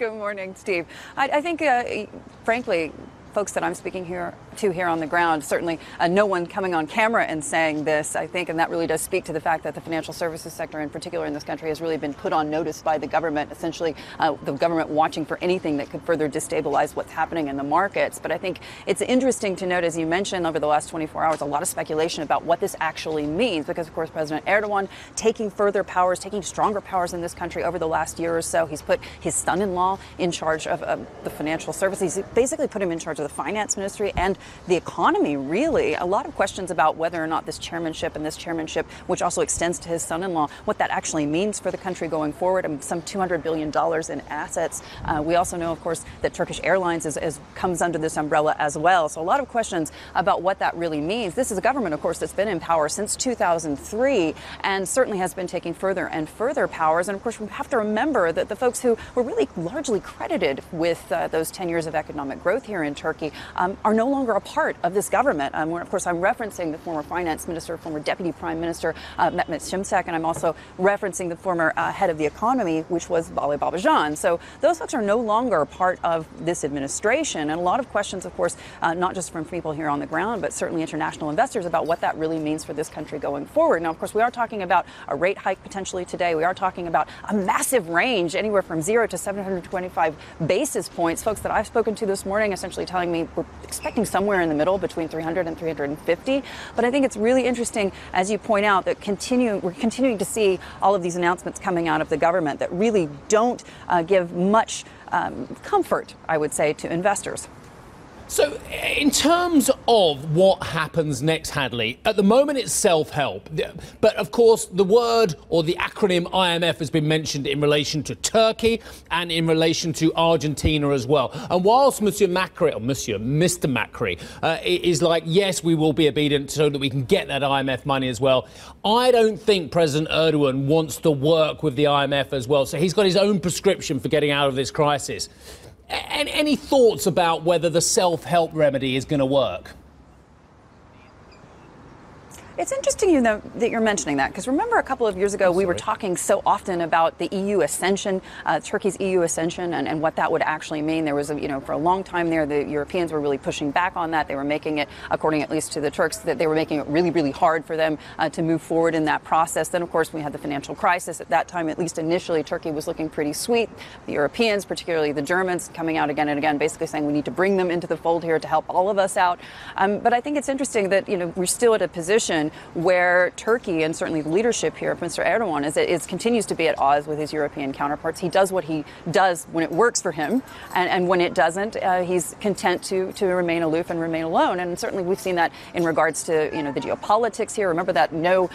Good morning, Steve. I think, frankly, folks that I'm speaking here on the ground, certainly no one coming on camera and saying this, I think, and that really does speak to the fact that the financial services sector in particular in this country has really been put on notice by the government, essentially the government watching for anything that could further destabilize what's happening in the markets. But I think it's interesting to note, as you mentioned, over the last 24 hours, a lot of speculation about what this actually means, because, of course, President Erdogan taking further powers, taking stronger powers in this country over the last year or so. He's put his son-in-law in charge of the financial services. He's basically put him in charge of the finance ministry and the economy, really. A lot of questions about whether or not this chairmanship, which also extends to his son-in-law, what that actually means for the country going forward. Some $200 billion in assets. We also know, of course, that Turkish Airlines comes under this umbrella as well. So a lot of questions about what that really means. This is a government, of course, that's been in power since 2003 and certainly has been taking further and further powers. And, of course, we have to remember that the folks who were really largely credited with those 10 years of economic growth here in Turkey are no longer a part of this government. Of course, I'm referencing the former finance minister, former deputy prime minister, Mehmet Şimşek, and I'm also referencing the former head of the economy, which was Bale Babacan. So those folks are no longer part of this administration. And a lot of questions, of course, not just from people here on the ground, but certainly international investors about what that really means for this country going forward. Now, of course, we are talking about a rate hike potentially today. We are talking about a massive range, anywhere from 0 to 725 basis points. Folks that I've spoken to this morning essentially telling me we're expecting somewhere in the middle between 300 and 350. But I think it's really interesting, as you point out, that we're continuing to see all of these announcements coming out of the government that really don't give much comfort, I would say, to investors. So in terms of what happens next, Hadley, at the moment it's self-help. But of course, the word or the acronym IMF has been mentioned in relation to Turkey and in relation to Argentina as well. And whilst Mr. Macri is like, yes, we will be obedient so that we can get that IMF money as well, I don't think President Erdogan wants to work with the IMF as well. So he's got his own prescription for getting out of this crisis. Any thoughts about whether the self-help remedy is going to work? It's interesting, that you're mentioning that, because remember a couple of years ago we were talking so often about the EU ascension, Turkey's EU ascension, and what that would actually mean. There was, for a long time there, the Europeans were really pushing back on that. They were making it, according at least to the Turks, that they were making it really, really hard for them to move forward in that process. Then, of course, we had the financial crisis. At that time, at least initially, Turkey was looking pretty sweet. The Europeans, particularly the Germans, coming out again and again, basically saying we need to bring them into the fold here to help all of us out. But I think it's interesting that, we're still at a position where Turkey, and certainly the leadership here, Mr. Erdogan, continues to be at odds with his European counterparts. He does what he does when it works for him, and when it doesn't, he's content to remain aloof and remain alone. And certainly we've seen that in regards to the geopolitics here. Remember that no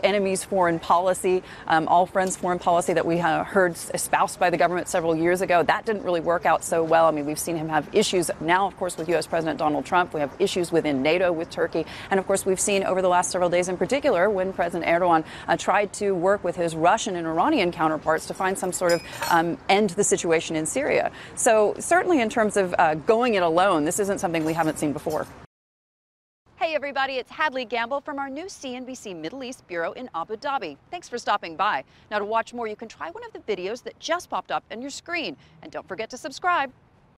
enemies foreign policy, all friends foreign policy that we heard espoused by the government several years ago. That didn't really work out so well. I mean, we've seen him have issues now, of course, with U.S. President Donald Trump. We have issues within NATO with Turkey, and of course we've seen over the last several days in particular when President Erdogan tried to work with his Russian and Iranian counterparts to find some sort of end to the situation in Syria. So certainly in terms of going it alone, this isn't something we haven't seen before. Hey everybody, it's Hadley Gamble from our new CNBC Middle East Bureau in Abu Dhabi. Thanks for stopping by. Now to watch more, you can try one of the videos that just popped up on your screen. And don't forget to subscribe.